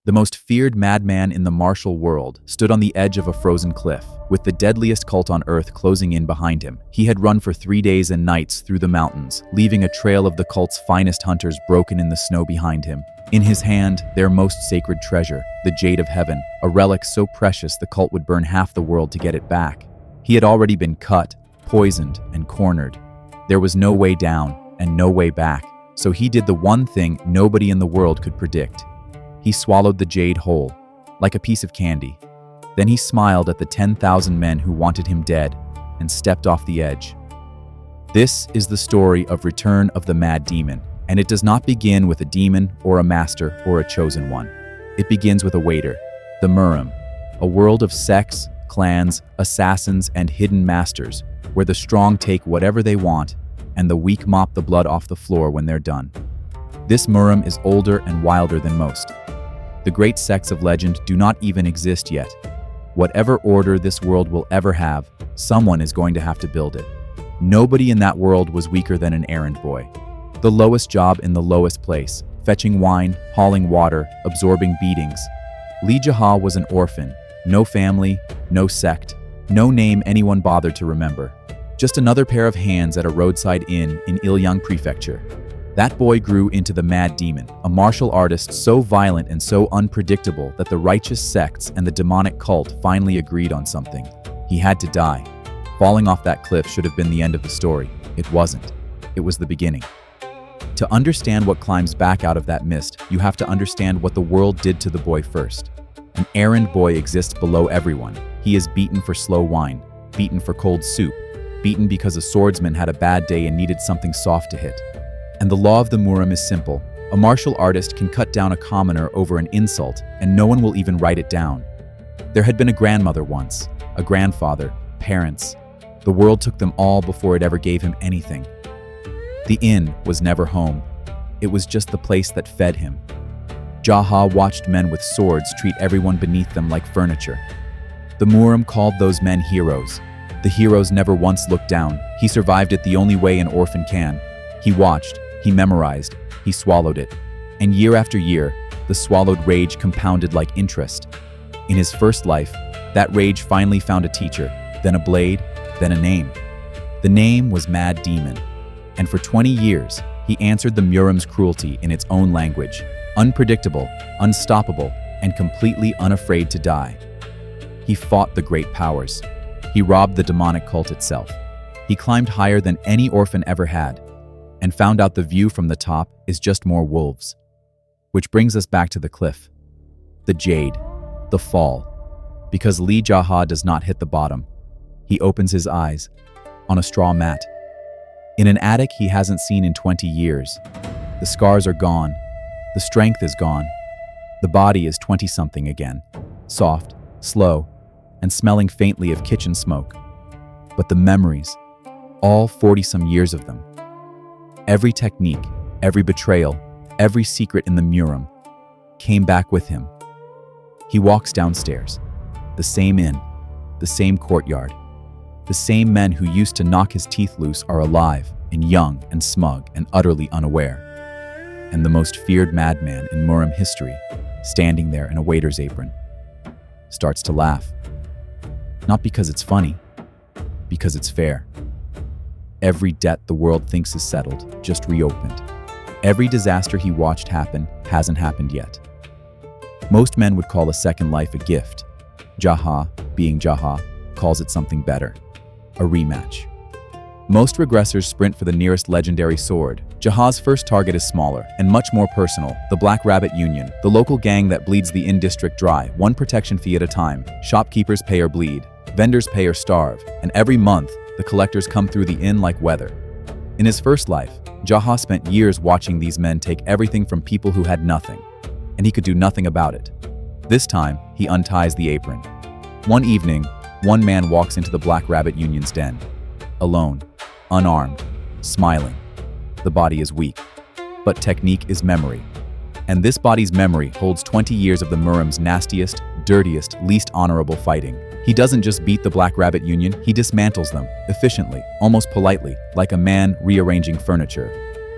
The most feared madman in the martial world stood on the edge of a frozen cliff, with the deadliest cult on earth closing in behind him. He had run for 3 days and nights through the mountains, leaving a trail of the cult's finest hunters broken in the snow behind him. In his hand, their most sacred treasure, the Jade of Heaven, a relic so precious the cult would burn half the world to get it back. He had already been cut, poisoned, and cornered. There was no way down and no way back, so he did the one thing nobody in the world could predict. He swallowed the jade whole, like a piece of candy. Then he smiled at the 10,000 men who wanted him dead and stepped off the edge. This is the story of Return of the Mad Demon, and it does not begin with a demon or a master or a chosen one. It begins with a waiter, the Murim, a world of sects, clans, assassins, and hidden masters, where the strong take whatever they want and the weak mop the blood off the floor when they're done. This Murim is older and wilder than most. The great sects of legend do not even exist yet. Whatever order this world will ever have, someone is going to have to build it. Nobody in that world was weaker than an errand boy. The lowest job in the lowest place, fetching wine, hauling water, absorbing beatings. Li Jaha was an orphan, no family, no sect, no name anyone bothered to remember. Just another pair of hands at a roadside inn in Ilyang Prefecture. That boy grew into the Mad Demon, a martial artist so violent and so unpredictable that the righteous sects and the demonic cult finally agreed on something. He had to die. Falling off that cliff should have been the end of the story. It wasn't. It was the beginning. To understand what climbs back out of that mist, you have to understand what the world did to the boy first. An errand boy exists below everyone. He is beaten for slow wine, beaten for cold soup, beaten because a swordsman had a bad day and needed something soft to hit. And the law of the Murim is simple. A martial artist can cut down a commoner over an insult, and no one will even write it down. There had been a grandmother once, a grandfather, parents. The world took them all before it ever gave him anything. The inn was never home. It was just the place that fed him. Jaha watched men with swords treat everyone beneath them like furniture. The Murim called those men heroes. The heroes never once looked down. He survived it the only way an orphan can. He watched, he memorized, he swallowed it. And year after year, the swallowed rage compounded like interest. In his first life, that rage finally found a teacher, then a blade, then a name. The name was Mad Demon. And for 20 years, he answered the Murim's cruelty in its own language, unpredictable, unstoppable, and completely unafraid to die. He fought the great powers. He robbed the demonic cult itself. He climbed higher than any orphan ever had, and found out the view from the top is just more wolves. Which brings us back to the cliff. The jade, the fall. Because Li Jaha does not hit the bottom. He opens his eyes on a straw mat. In an attic he hasn't seen in 20 years. The scars are gone. The strength is gone. The body is 20-something again. Soft, slow, and smelling faintly of kitchen smoke. But the memories, all 40-some years of them. Every technique, every betrayal, every secret in the Murim came back with him. He walks downstairs. The same inn, the same courtyard. The same men who used to knock his teeth loose are alive and young and smug and utterly unaware. And the most feared madman in Murim history, standing there in a waiter's apron, starts to laugh. Not because it's funny, because it's fair. Every debt the world thinks is settled just reopened. Every disaster he watched happen hasn't happened yet. Most men would call a second life a gift. Jaha, being Jaha, calls it something better. A rematch. Most regressors sprint for the nearest legendary sword. Jaha's first target is smaller and much more personal. The Black Rabbit Union, the local gang that bleeds the inn district dry, one protection fee at a time. Shopkeepers pay or bleed. Vendors pay or starve. And every month, the collectors come through the inn like weather. In his first life, Jaha spent years watching these men take everything from people who had nothing, and he could do nothing about it. This time, he unties the apron. One evening, one man walks into the Black Rabbit Union's den. Alone, unarmed, smiling. The body is weak, but technique is memory. And this body's memory holds 20 years of the Murim's nastiest, dirtiest, least honorable fighting. He doesn't just beat the Black Rabbit Union, he dismantles them, efficiently, almost politely, like a man rearranging furniture.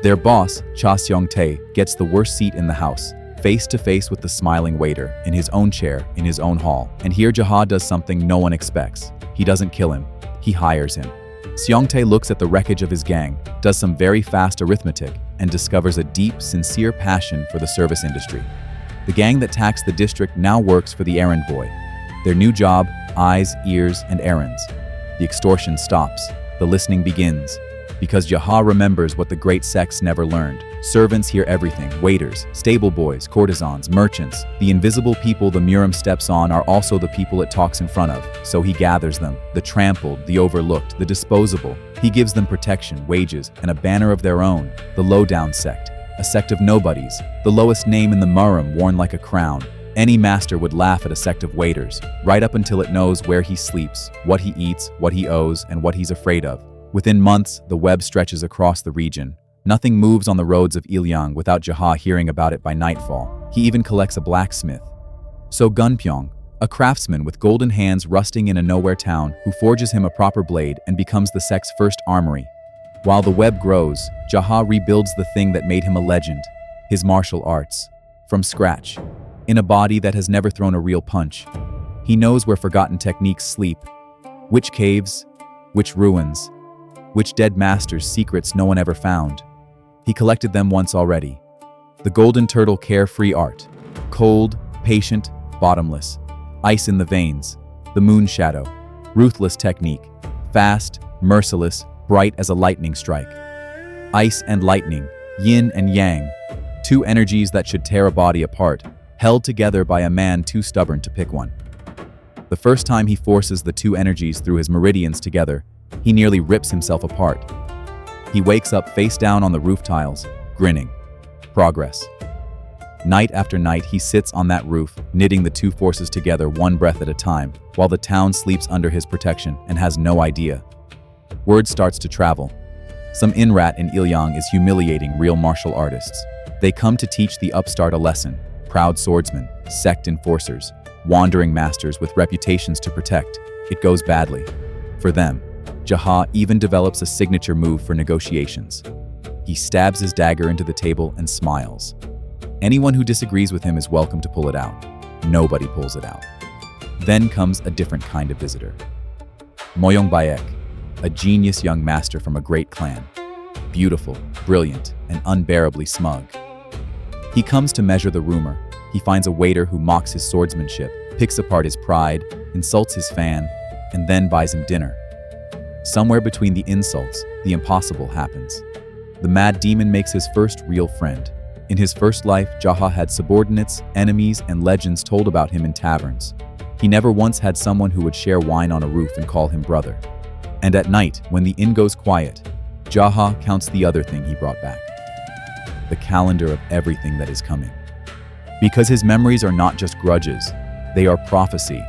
Their boss, Cha Seong-tae, gets the worst seat in the house. face to face with the smiling waiter, in his own chair, in his own hall. And here Jaha does something no one expects. He doesn't kill him, he hires him. Seongtae looks at the wreckage of his gang, does some very fast arithmetic, and discovers a deep, sincere passion for the service industry. The gang that taxed the district now works for the errand boy. Their new job, eyes, ears, and errands. The extortion stops. The listening begins. Because Jaha remembers what the great sects never learned. Servants hear everything. Waiters, stable boys, courtesans, merchants. The invisible people the Murim steps on are also the people it talks in front of. So he gathers them. The trampled, the overlooked, the disposable. He gives them protection, wages, and a banner of their own. The low-down sect. A sect of nobodies. The lowest name in the Murim worn like a crown. Any master would laugh at a sect of waiters, right up until it knows where he sleeps, what he eats, what he owes, and what he's afraid of. Within months, the web stretches across the region. Nothing moves on the roads of Ilyang without Jaha hearing about it by nightfall. He even collects a blacksmith. So Gunpyeong, a craftsman with golden hands rusting in a nowhere town, who forges him a proper blade and becomes the sect's first armory. While the web grows, Jaha rebuilds the thing that made him a legend, his martial arts, from scratch, in a body that has never thrown a real punch. He knows where forgotten techniques sleep, which caves, which ruins, which dead masters' secrets no one ever found. He collected them once already. The golden turtle carefree art, cold, patient, bottomless, ice in the veins, the moon shadow, ruthless technique, fast, merciless, bright as a lightning strike. Ice and lightning, yin and yang, two energies that should tear a body apart, held together by a man too stubborn to pick one. The first time he forces the two energies through his meridians together, he nearly rips himself apart. He wakes up face down on the roof tiles, grinning. Progress. Night after night, he sits on that roof, knitting the two forces together one breath at a time, while the town sleeps under his protection and has no idea. Word starts to travel. Some inrat in Ilyang is humiliating real martial artists. They come to teach the upstart a lesson. Proud swordsmen, sect enforcers, wandering masters with reputations to protect. It goes badly. For them. Jaha even develops a signature move for negotiations. He stabs his dagger into the table and smiles. Anyone who disagrees with him is welcome to pull it out. Nobody pulls it out. Then comes a different kind of visitor. Moyong Bayek, a genius young master from a great clan. Beautiful, brilliant, and unbearably smug. He comes to measure the rumor. He finds a waiter who mocks his swordsmanship, picks apart his pride, insults his fan, and then buys him dinner. Somewhere between the insults, the impossible happens. The mad demon makes his first real friend. In his first life, Jaha had subordinates, enemies, and legends told about him in taverns. He never once had someone who would share wine on a roof and call him brother. And at night, when the inn goes quiet, Jaha counts the other thing he brought back. The calendar of everything that is coming. Because his memories are not just grudges, they are prophecy.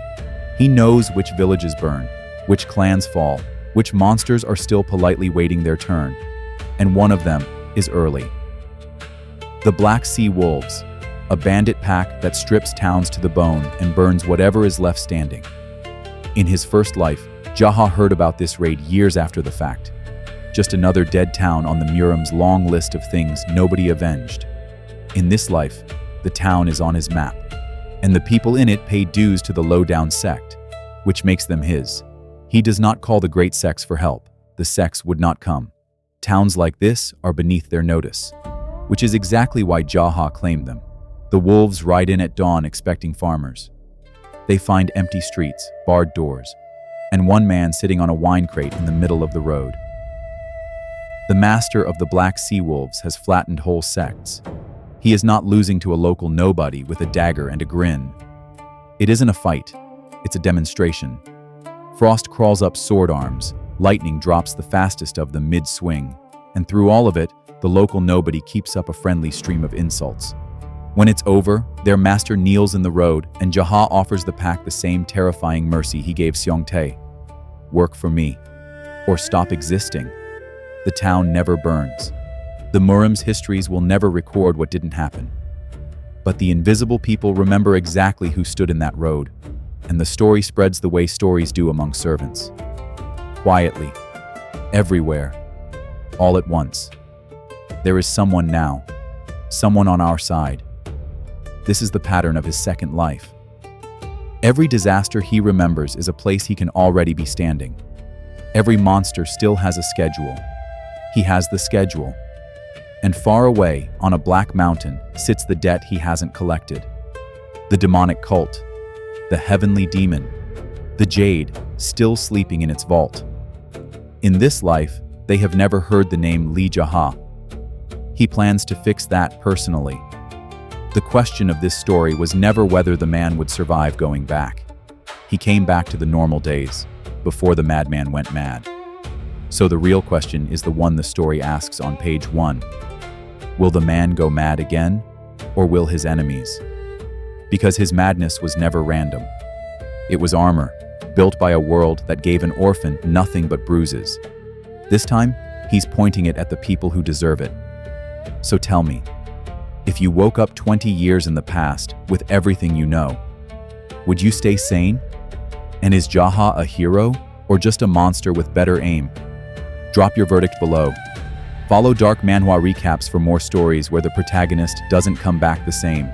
He knows which villages burn, which clans fall, which monsters are still politely waiting their turn. And one of them is early. The Black Sea Wolves, a bandit pack that strips towns to the bone and burns whatever is left standing. In his first life, Jaha heard about this raid years after the fact. Just another dead town on the Murim's long list of things nobody avenged. In this life, the town is on his map, and the people in it pay dues to the low-down sect, which makes them his. He does not call the great sects for help. The sects would not come. Towns like this are beneath their notice, which is exactly why Jaha claimed them. The wolves ride in at dawn expecting farmers. They find empty streets, barred doors, and one man sitting on a wine crate in the middle of the road. The master of the Black Sea Wolves has flattened whole sects. He is not losing to a local nobody with a dagger and a grin. It isn't a fight, it's a demonstration. Frost crawls up sword arms, lightning drops the fastest of them mid-swing, and through all of it, the local nobody keeps up a friendly stream of insults. When it's over, their master kneels in the road, and Jaha offers the pack the same terrifying mercy he gave Seongtae. Work for me, or stop existing. The town never burns. The Murim's histories will never record what didn't happen. But the invisible people remember exactly who stood in that road, and the story spreads the way stories do among servants. Quietly, everywhere, all at once. There is someone now, someone on our side. This is the pattern of his second life. Every disaster he remembers is a place he can already be standing. Every monster still has a schedule. He has the schedule. And far away, on a black mountain, sits the debt he hasn't collected. The demonic cult, the heavenly demon, the jade, still sleeping in its vault. In this life, they have never heard the name Li Jaha. He plans to fix that personally. The question of this story was never whether the man would survive going back. He came back to the normal days, before the madman went mad. So the real question is the one the story asks on page 1. Will the man go mad again, or will his enemies? Because his madness was never random. It was armor, built by a world that gave an orphan nothing but bruises. This time, he's pointing it at the people who deserve it. So tell me, if you woke up 20 years in the past with everything you know, would you stay sane? And is Jaha a hero, or just a monster with better aim? Drop your verdict below. Follow Dark Manhwa Recaps for more stories where the protagonist doesn't come back the same.